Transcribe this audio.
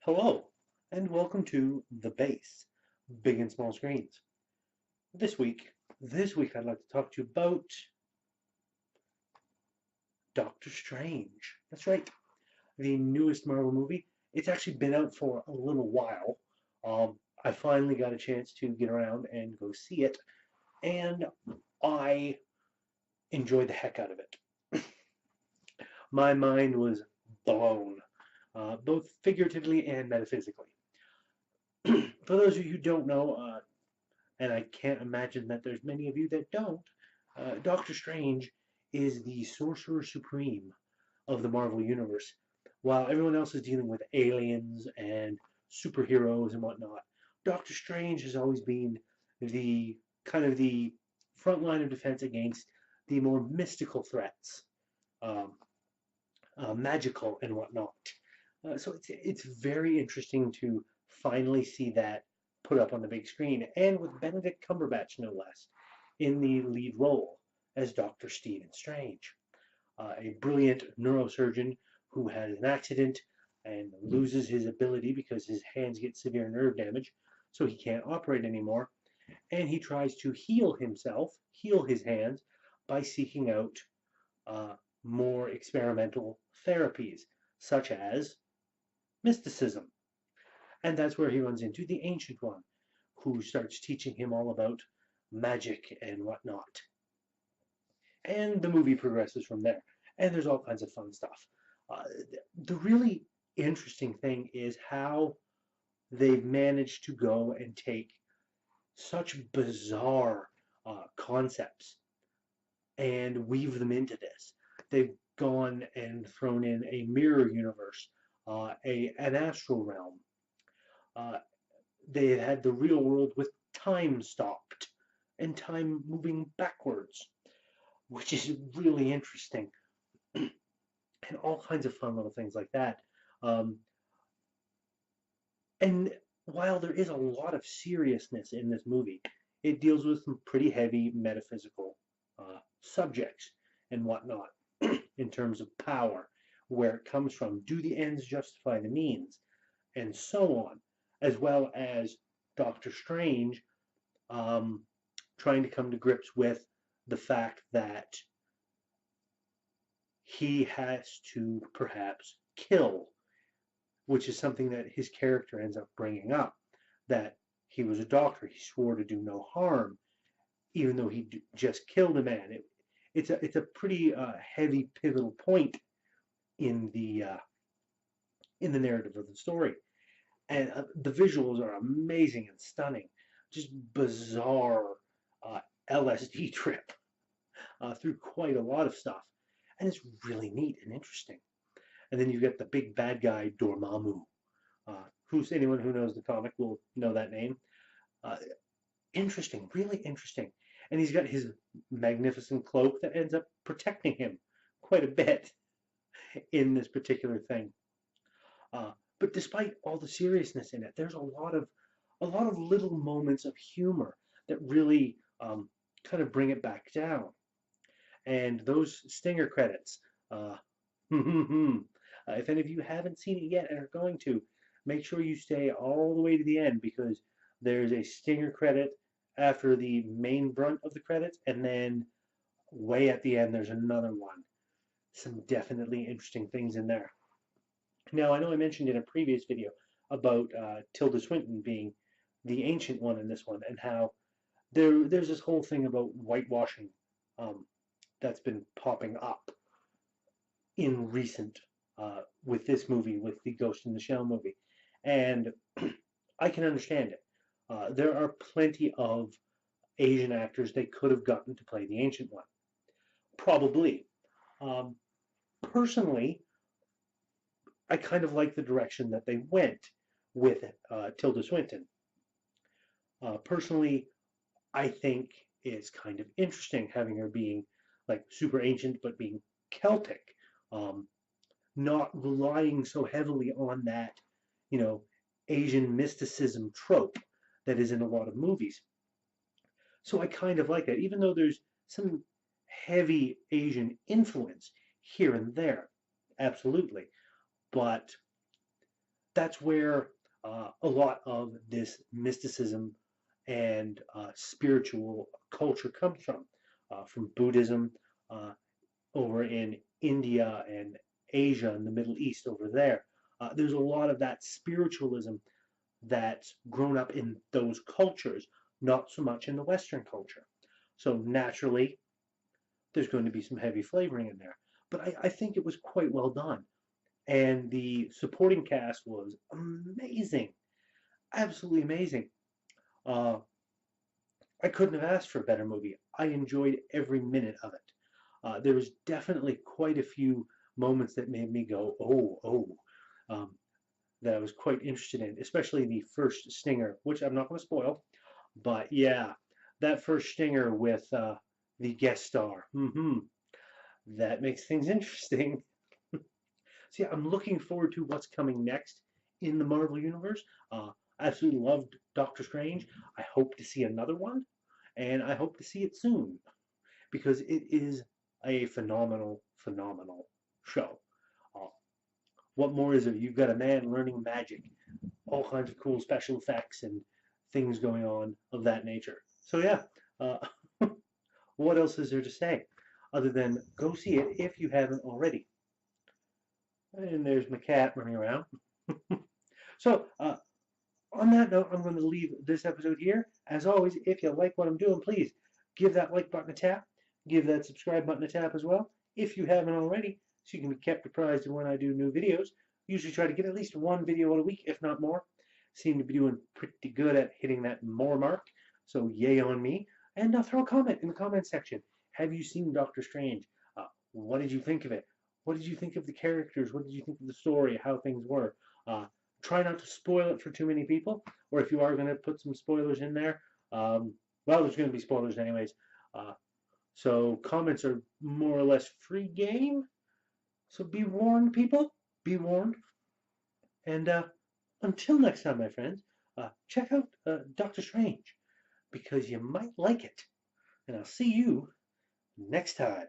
Hello, and welcome to The Base, Big and Small Screens. This week I'd like to talk to you about Doctor Strange. That's right, the newest Marvel movie. It's actually been out for a little while. I finally got a chance to get around and go see it, and I enjoyed the heck out of it. My mind was blown, both figuratively and metaphysically. For those of you who don't know, and I can't imagine that there's many of you that don't, Doctor Strange is the Sorcerer Supreme of the Marvel Universe. While everyone else is dealing with aliens and superheroes and whatnot, Doctor Strange has always been the the front line of defense against the more mystical threats, um, magical and whatnot. So it's very interesting to finally see that put up on the big screen, and with Benedict Cumberbatch, no less, in the lead role as Dr. Stephen Strange, a brilliant neurosurgeon who has an accident and loses his ability because his hands get severe nerve damage, so he can't operate anymore, and he tries to heal himself, heal his hands, by seeking out uh, more experimental therapies, such as mysticism. And that's where he runs into the Ancient One, who starts teaching him all about magic and whatnot. And the movie progresses from there. And there's all kinds of fun stuff. Uh, the really interesting thing is how they've managed to go and take such bizarre concepts and weave them into this. They've gone and thrown in a mirror universe, an astral realm. Uh, they had the real world with time stopped and time moving backwards, which is really interesting, and all kinds of fun little things like that. Um, and while there is a lot of seriousness in this movie, it deals with some pretty heavy metaphysical subjects and whatnot in terms of power, where it comes from, do the ends justify the means, and so on, as well as Doctor Strange um, trying to come to grips with the fact that he has to perhaps kill, which is something that his character ends up bringing up. That he was a doctor, he swore to do no harm, even though he just killed a man. It's a pretty heavy pivotal point in the narrative of the story, and the visuals are amazing and stunning. Just bizarre uh, LSD trip through quite a lot of stuff, and it's really neat and interesting. And then you've got the big bad guy Dormammu, who's anyone who knows the comic will know that name. Uh, Interesting, really interesting. And he's got his magnificent cloak that ends up protecting him quite a bit in this particular thing. Uh, but despite all the seriousness in it, there's a lot of little moments of humor that really kind of bring it back down. And those stinger credits, uh, if any of you haven't seen it yet and are going to, make sure you stay all the way to the end, because there's a stinger credit after the main brunt of the credits, and then way at the end there's another one. Some definitely interesting things in there. Now, I know I mentioned in a previous video about Tilda Swinton being the Ancient One in this one, and how there's this whole thing about whitewashing um, that's been popping up in recent with this movie, with the Ghost in the Shell movie, and I can understand it. There are plenty of Asian actors they could have gotten to play the Ancient One, probably. Um, Personally, I kind of like the direction that they went with Tilda Swinton. Personally, I think it's kind of interesting having her being like super ancient but being Celtic, um, not relying so heavily on that, you know, Asian mysticism trope that is in a lot of movies. So I kind of like that, even though there's some heavy Asian influence here and there, absolutely. But That's where a lot of this mysticism and spiritual culture comes from Buddhism uh, over in India and Asia and the Middle East over there. There's a lot of that spiritualism that's grown up in those cultures, not so much in the Western culture. So naturally, there's going to be some heavy flavoring in there. But I think it was quite well done. And the supporting cast was amazing, absolutely amazing. Uh, I couldn't have asked for a better movie. I enjoyed every minute of it. There was definitely quite a few moments that made me go, um, that I was quite interested in, especially the first stinger, which I'm not going to spoil. But yeah, that first stinger with the guest star, that makes things interesting. So yeah, I'm looking forward to what's coming next in the Marvel Universe. I absolutely loved Doctor Strange. I hope to see another one, and I hope to see it soon because it is a phenomenal, phenomenal show. Uh, what more is it? You've got a man learning magic, all kinds of cool special effects and things going on of that nature. So yeah, uh, what else is there to say other than go see it if you haven't already? And there's my cat running around. So on that note, I'm going to leave this episode here. As always, if you like what I'm doing, please give that like button a tap. Give that subscribe button a tap as well, if you haven't already, so you can be kept apprised of when I do new videos. Usually try to get at least one video a week, if not more. Seem to be doing pretty good at hitting that more mark, so yay on me. And throw a comment in the comment section. Have you seen Doctor Strange? What did you think of it? What did you think of the characters? What did you think of the story? How things were? Uh, Try not to spoil it for too many people, or if you are going to put some spoilers in there, well, there's going to be spoilers anyways. Uh, so comments are more or less free game. So be warned, people. Be warned. And until next time, my friends, check out Doctor Strange because you might like it. And I'll see you next time.